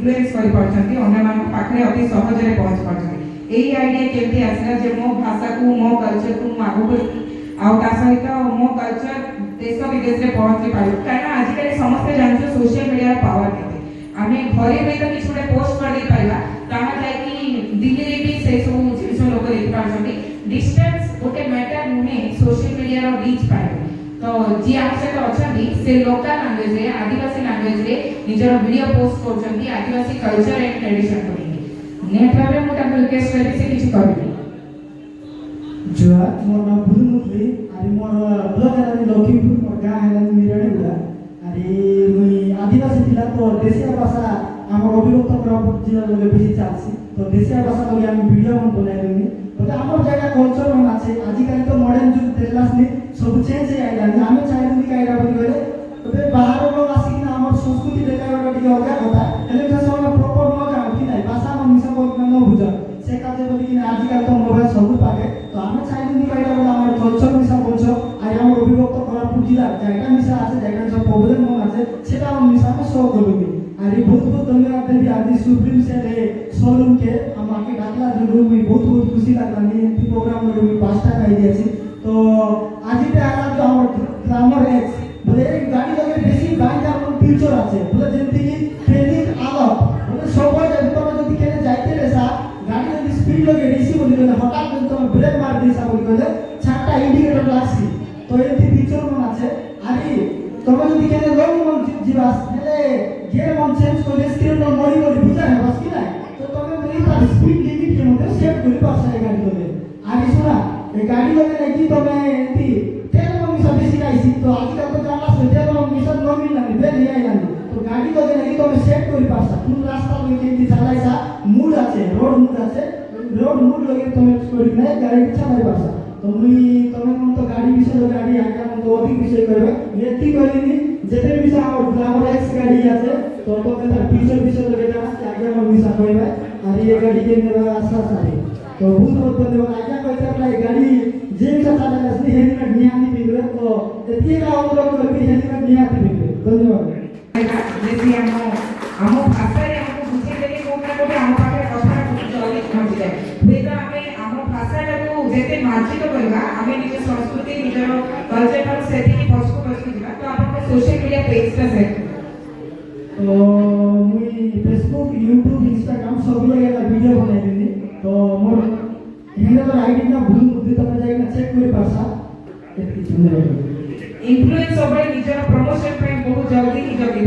influence कर पारछंती अन्य मान पाखरे अति सहज रे पहुंच पारछंती एई आईडिया केमती आसला जे मो भाषा को मो कल्चर को आगु आउ ता सहित मो कल्चर देश विदेश रे पहुंची पारु कारण आज काल समस्त जानछो सोशल मीडिया पावर केते आमे घरे में तो किछ पोस्ट कर दे पाइबा ताहा जाय कि दिल्ली रे भी से सब जिनिस लोक देख पारछंती डिस्टेंस गोटे मैटर नुहे सोशल मीडिया रो रीच पाए तो जी आवश्यक अछंती से लोकल लैंग्वेज रे आदिवासी लैंग्वेज रे निजर वीडियो पोस्ट करछंती आदिवासी कल्चर एंड ट्रेडिशन को नेट भाबे मोटा रिक्वेस्ट करबी से किछ करबी जुआ मोर नाम भूलमुखली अरे मोर ब्लॉग है लखीमपुर मोर गां है निरणीगुड़ा अरे मुई आदिवासी पिला तो देशिया भाषा हमर अभिव्यक्त करब जिला लगे बेसी चालसी तो देशिया भाषा लगे हम वीडियो मन बनाइ देनी तो हमर जगह कल्चर मन আছে आजिकाली तो मॉडर्न जुग देलासनी सब चेंज है आइला हमें चाइल्ड की कायरा बोली गले तबे बाहर लोग आसी कि हमर संस्कृति देखाबा टिके अलगा होता एले जे सब प्रॉपर न जानो कि नाही भाषा मन मिसा को न बुझ से काजे बोली कि आजिकाल तो मोबाइल सब पाके तो हमें चाइल्ड की कायरा बोला हमर कल्चर मिसा बोलछो আর আমার অভিভক্ত কোরাপুর জেলা জায়গা মিশা আছে জায়গা সব প্রবলেম মন আছে সেটা আমি মিশাকে সহ করবি আর এই বহুত বহুত ধন্যবাদ দেবি আজি সুপ্রিম সেটে শোরুম কে আমাকে ডাকলা জন্য আমি বহুত বহুত খুশি লাগলা নি এই প্রোগ্রাম में আমি 5 টা গাই দিয়েছি তো আজিতে আলা যে আমার গ্রামার এক্স বলে এই গাড়ি লগে বেশি গাড়িটা কোন ফিউচার আছে বলে যেমতি কি ট্রেনিং আলো বলে সবাই যদি তোমরা যদি কেনে যাইতে রেসা গাড়ি যদি স্পিড লগে বেশি বলি গলে হঠাৎ যদি তোমরা ব্রেক মার দিছা বলি গলে ছাটা ইন্ডিকেটর লাগছি তো এটি ফিচার মন আছে আরে তোমরা যদি কেনে লং মন জিবাস হেলে গিয়ার মন চেঞ্জ করে স্টিল ন মরি মরি বুঝা না বাস কি না তো তোমরা মেরি তার স্পিড লিমিট কে মধ্যে সেট করে পারছ এই গাড়ি লগে আরে শোনা এই গাড়ি লগে নাকি তোমরা এটি তেল মন মিশা বেশি খাইছি তো আজকাল তো জানা আছে তেল মন মিশা ন মিল না বে নিয়ে আইলাম তো গাড়ি লগে নাকি তোমরা সেট করে পারছ কোন রাস্তা লগে কেমনি চালাইছা মুড আছে রোড মুড লগে তোমরা করে না গাড়ি চালাই পারছ তুমি কোন তো গাড়ি বিষয় গাড়ি আগে কোন তো অধিক বিষয় করবে এতি করিনি যেতে বিষয় আমার গ্রামার এক্স গাড়ি আছে তো তো তার ফিচার বিষয় লগে জানা আগে আমার বিষয় কইবে আর এই গাড়ি কে নেবা আশা আছে তো বহুত বহুত ধন্যবাদ আগে কইতে আপনার গাড়ি যে বিষয় চালালে আপনি হেলমেট নিয়ে আনি দিবে তো এতি অনুরোধ করবি হেলমেট নিয়ে আনি দিবে ধন্যবাদ যদি ଆମ ଭାଷାରେ ଆମକୁ ବୁଝେଇ ଦେଲେ କୋଉଟା କୋଉଟା ଆମ ପାଖରେ କଥାଟା ବହୁତ ଜଲ୍ଦି ପହଞ୍ଚି ଯାଏ ହୁଏତ ଆମେ ଆମ ଭାଷାଟାକୁ ଯେତେ ମାର୍ଜିତ କରିବା ଆମେ ନିଜ ସଂସ୍କୃତି ନିଜର କଲଚରଟାକୁ ସେତିକି ପଛକୁ ଯିବା ତ ଆପଣଙ୍କ ସୋସିଆଲ ମିଡ଼ିଆ ପେଜଟା ସେଟ୍ तो मुई फेसबुक यूट्यूब इंस्टाग्राम सब जगह वीडियो बनाई देनी तो मोर हैंडल आईडी ना भूल मुद्दे तक जाइना चेक करि पासा एति धन्यवाद इन्फ्लुएंस ओवर निजर प्रमोशन पे बहुत जल्दी ही जल्दी